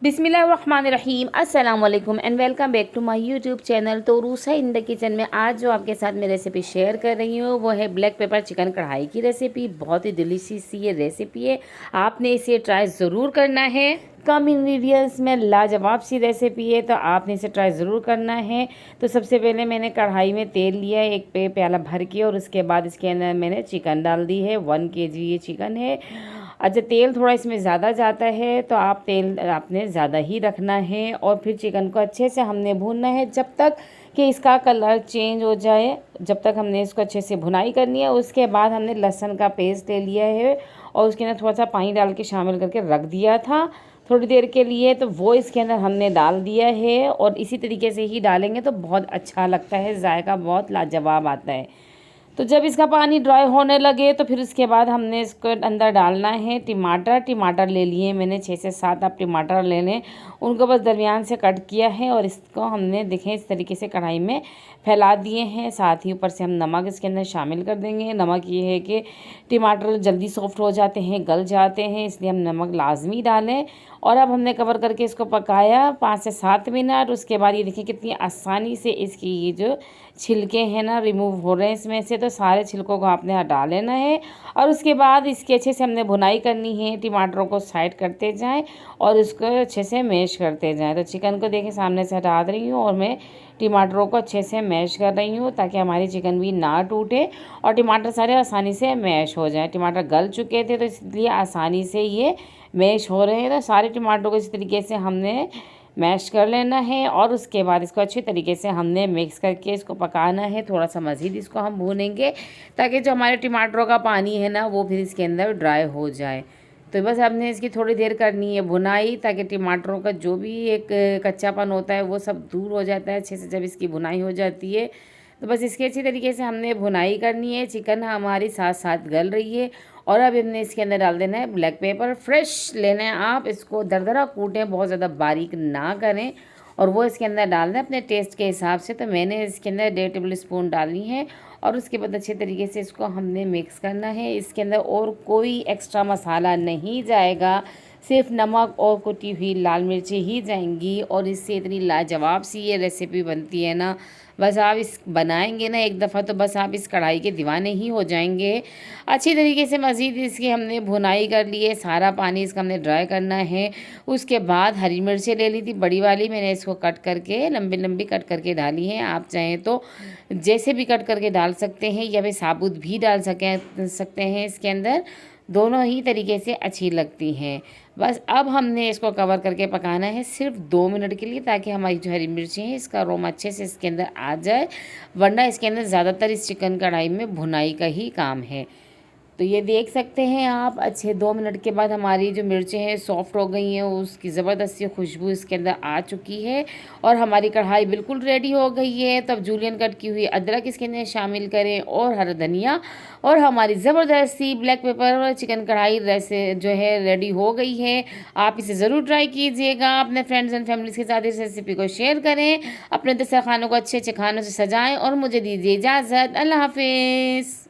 बिस्मिल्लाहिर्रहमानिर्रहीम अस्सलाम वालेकुम and welcome back to my YouTube channel. तो रूसा इन द किचन में आज जो आपके साथ मैं रेसिपी शेयर कर रही हूँ वो है ब्लैक पेपर चिकन कढ़ाई की रेसिपी। बहुत ही डिलीशियस सी ये रेसिपी है, आपने इसे ट्राई ज़रूर करना है। कम इंग्रेडिएंट्स में लाजवाब सी रेसिपी है, तो आपने इसे ट्राई ज़रूर करना है। तो सबसे पहले मैंने कढ़ाई में तेल लिया है एक प्याला भर के, और उसके बाद इसके अंदर मैंने चिकन डाल दी है। 1 kg ये चिकन है। अच्छा, तेल थोड़ा इसमें ज़्यादा जाता है तो आप तेल आपने ज़्यादा ही रखना है। और फिर चिकन को अच्छे से हमने भूनना है जब तक कि इसका कलर चेंज हो जाए, जब तक हमने इसको अच्छे से भुनाई करनी है। उसके बाद हमने लहसुन का पेस्ट ले लिया है और उसके अंदर थोड़ा सा पानी डाल के शामिल करके रख दिया था थोड़ी देर के लिए, तो वो इसके अंदर हमने डाल दिया है। और इसी तरीके से ही डालेंगे तो बहुत अच्छा लगता है, जायका बहुत लाजवाब आता है। तो जब इसका पानी ड्राई होने लगे तो फिर उसके बाद हमने इसको अंदर डालना है टमाटर ले लिए मैंने 6 से 7 आप टमाटर ले लें, उनको बस दरमियान से कट किया है और इसको हमने देखें इस तरीके से कढ़ाई में फैला दिए हैं। साथ ही ऊपर से हम नमक इसके अंदर शामिल कर देंगे। नमक ये है कि टमाटर जल्दी सॉफ्ट हो जाते हैं, गल जाते हैं, इसलिए हम नमक लाजमी डालें। और अब हमने कवर करके इसको पकाया 5 से 7 मिनट। उसके बाद ये देखिए कितनी आसानी से इसकी ये जो छिलके हैं ना रिमूव हो रहे हैं इसमें से, तो सारे छिलकों को आपने हटा लेना है। और उसके बाद इसके अच्छे से हमने भुनाई करनी है, टमाटरों को साइड करते जाएं और इसको अच्छे से मैश करते जाएं। तो चिकन को देखें सामने से हटा रही हूँ और मैं टमाटरों को अच्छे से मैश कर रही हूँ ताकि हमारी चिकन भी ना टूटे और टमाटर सारे आसानी से मैश हो जाए। टमाटर गल चुके थे तो इसलिए आसानी से ये मैश हो रहे हैं। तो सारे टमाटरों को इस तरीके से हमने मैश कर लेना है और उसके बाद इसको अच्छे तरीके से हमने मिक्स करके इसको पकाना है। थोड़ा सा मज़ीद इसको हम भूनेंगे ताकि जो हमारे टमाटरों का पानी है ना वो फिर इसके अंदर ड्राई हो जाए। तो बस हमने इसकी थोड़ी देर करनी है भुनाई, ताकि टमाटरों का जो भी एक कच्चापन होता है वो सब दूर हो जाता है अच्छे से जब इसकी भुनाई हो जाती है। तो बस इसके अच्छी तरीके से हमने भुनाई करनी है। चिकन हमारी साथ साथ गल रही है और अब हमने इसके अंदर डाल देना है ब्लैक पेपर। फ्रेश लेना है, आप इसको दरदरा कूटें, बहुत ज़्यादा बारीक ना करें, और वो इसके अंदर डाल दें अपने टेस्ट के हिसाब से। तो मैंने इसके अंदर 1.5 टेबलस्पून डाली है और उसके बाद अच्छे तरीके से इसको हमने मिक्स करना है। इसके अंदर और कोई एक्स्ट्रा मसाला नहीं जाएगा, सिर्फ नमक और कुटी हुई लाल मिर्ची ही जाएंगी और इससे इतनी लाजवाब सी ये रेसिपी बनती है ना। बस आप इस बनाएंगे ना एक दफ़ा तो बस आप इस कढ़ाई के दीवाने ही हो जाएंगे। अच्छी तरीके से मज़ीद इसकी हमने भुनाई कर ली है, सारा पानी इसका हमने ड्राई करना है। उसके बाद हरी मिर्चें ले ली थी बड़ी वाली, मैंने इसको कट करके लंबी लंबी कट करके डाली है। आप चाहें तो जैसे भी कट करके डाल सकते हैं या फिर साबुत भी डाल सकते हैं, इसके अंदर दोनों ही तरीके से अच्छी लगती हैं। बस अब हमने इसको कवर करके पकाना है सिर्फ 2 मिनट के लिए, ताकि हमारी जो हरी मिर्ची है इसका अरोमा अच्छे से इसके अंदर आ जाए, वरना इसके अंदर ज़्यादातर इस चिकन कढ़ाई में भुनाई का ही काम है। तो ये देख सकते हैं आप, अच्छे 2 मिनट के बाद हमारी जो मिर्चें हैं सॉफ्ट हो गई हैं, उसकी ज़बरदस्त सी खुशबू इसके अंदर आ चुकी है और हमारी कढ़ाई बिल्कुल रेडी हो गई है। तब जूलियन कट की हुई अदरक इसके अंदर शामिल करें और हरा धनिया, और हमारी ज़बरदस्त सी ब्लैक पेपर चिकन कढ़ाई जो है रेडी हो गई है। आप इसे ज़रूर ट्राई कीजिएगा, अपने फ्रेंड्स एंड फैमिलीज़ के साथ इस रेसिपी को शेयर करें, अपने दस्तरखानों को अच्छे अच्छे खानों से सजाएँ और मुझे दीजिए इजाज़त। अल्लाह हाफिज़।